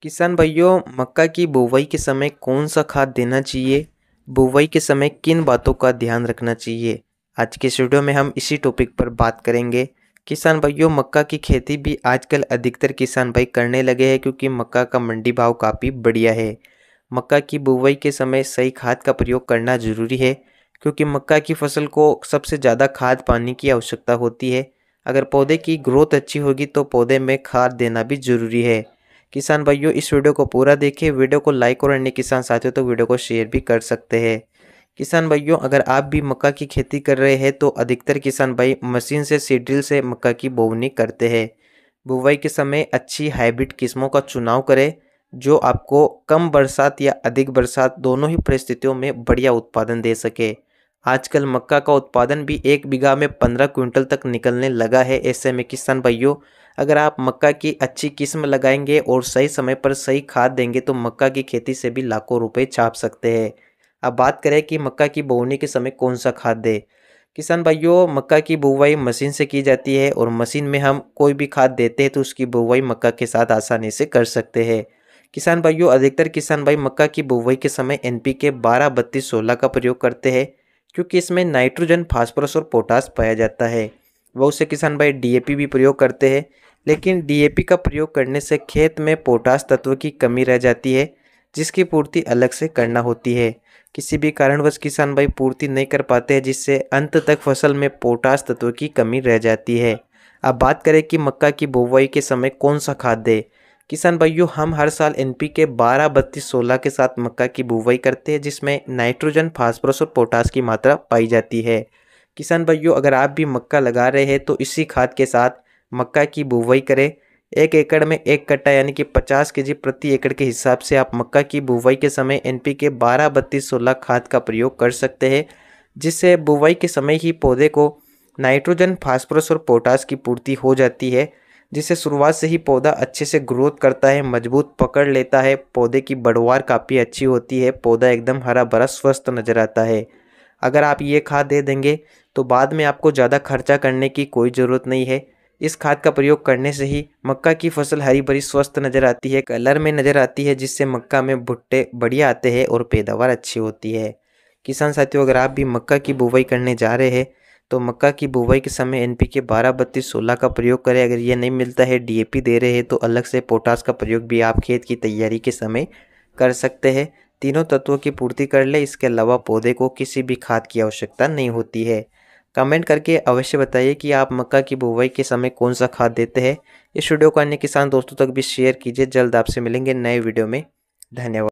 किसान भाइयों, मक्का की बुवाई के समय कौन सा खाद देना चाहिए? बुवाई के समय किन बातों का ध्यान रखना चाहिए? आज के इस वीडियो में हम इसी टॉपिक पर बात करेंगे। किसान भाइयों, मक्का की खेती भी आजकल अधिकतर किसान भाई करने लगे हैं क्योंकि मक्का का मंडी भाव काफ़ी बढ़िया है। मक्का की बुवाई के समय सही खाद का प्रयोग करना ज़रूरी है क्योंकि मक्का की फसल को सबसे ज़्यादा खाद पानी की आवश्यकता होती है। अगर पौधे की ग्रोथ अच्छी होगी तो पौधे में खाद देना भी ज़रूरी है। किसान भाइयों, इस वीडियो को पूरा देखिए। वीडियो को लाइक और अन्य किसान साथियों तो वीडियो को शेयर भी कर सकते हैं। किसान भाइयों, अगर आप भी मक्का की खेती कर रहे हैं तो अधिकतर किसान भाई मशीन से सीड ड्रिल से मक्का की बोवनी करते हैं। बुवाई के समय अच्छी हाइब्रिड किस्मों का चुनाव करें जो आपको कम बरसात या अधिक बरसात दोनों ही परिस्थितियों में बढ़िया उत्पादन दे सके। आजकल मक्का का उत्पादन भी 1 बीघा में 15 क्विंटल तक निकलने लगा है। ऐसे में किसान भाइयों, अगर आप मक्का की अच्छी किस्म लगाएंगे और सही समय पर सही खाद देंगे तो मक्का की खेती से भी लाखों रुपए छाप सकते हैं। अब बात करें कि मक्का की बोवनी के समय कौन सा खाद दें। किसान भाइयों, मक्का की बुवाई मशीन से की जाती है और मशीन में हम कोई भी खाद देते हैं तो उसकी बुवाई मक्का के साथ आसानी से कर सकते हैं। किसान भाइयों, अधिकतर किसान भाई मक्का की बुवाई के समय NPK 12-32-16 का प्रयोग करते हैं क्योंकि इसमें नाइट्रोजन, फास्फोरस और पोटास पाया जाता है। बहुत से किसान भाई DAP भी प्रयोग करते हैं, लेकिन DAP का प्रयोग करने से खेत में पोटास तत्व की कमी रह जाती है जिसकी पूर्ति अलग से करना होती है। किसी भी कारणवश किसान भाई पूर्ति नहीं कर पाते हैं जिससे अंत तक फसल में पोटास तत्व की कमी रह जाती है। अब बात करें कि मक्का की बुवाई के समय कौन सा खाद दें। किसान भाइयों, हम हर साल NPK 12-32-16 के साथ मक्का की बुवाई करते हैं जिसमें नाइट्रोजन, फास्फोरस और पोटास की मात्रा पाई जाती है। किसान भाइयों, अगर आप भी मक्का लगा रहे हैं तो इसी खाद के साथ मक्का की बुवाई करें। 1 एकड़ में 1 कट्टा यानी कि 50 केजी प्रति एकड़ के हिसाब से आप मक्का की बुवाई के समय NPK 12-32-16 खाद का प्रयोग कर सकते हैं जिससे बुवाई के समय ही पौधे को नाइट्रोजन, फास्फोरस और पोटास की पूर्ति हो जाती है जिससे शुरुआत से ही पौधा अच्छे से ग्रोथ करता है, मजबूत पकड़ लेता है, पौधे की बढ़वार काफ़ी अच्छी होती है, पौधा एकदम हरा भरा स्वस्थ नजर आता है। अगर आप ये खाद दे देंगे तो बाद में आपको ज़्यादा खर्चा करने की कोई ज़रूरत नहीं है। इस खाद का प्रयोग करने से ही मक्का की फसल हरी भरी स्वस्थ नज़र आती है, कलर में नज़र आती है जिससे मक्का में भुट्टे बढ़िया आते हैं और पैदावार अच्छी होती है। किसान साथियों, अगर आप भी मक्का की बुवाई करने जा रहे हैं तो मक्का की बुवाई के समय NPK 12-32-16 का प्रयोग करें। अगर ये नहीं मिलता है, DAP दे रहे हैं तो अलग से पोटास का प्रयोग भी आप खेत की तैयारी के समय कर सकते हैं। तीनों तत्वों की पूर्ति कर ले। इसके अलावा पौधे को किसी भी खाद की आवश्यकता नहीं होती है। कमेंट करके अवश्य बताइए कि आप मक्का की बुवाई के समय कौन सा खाद देते हैं। इस वीडियो को अन्य किसान दोस्तों तक भी शेयर कीजिए। जल्द आपसे मिलेंगे नए वीडियो में। धन्यवाद।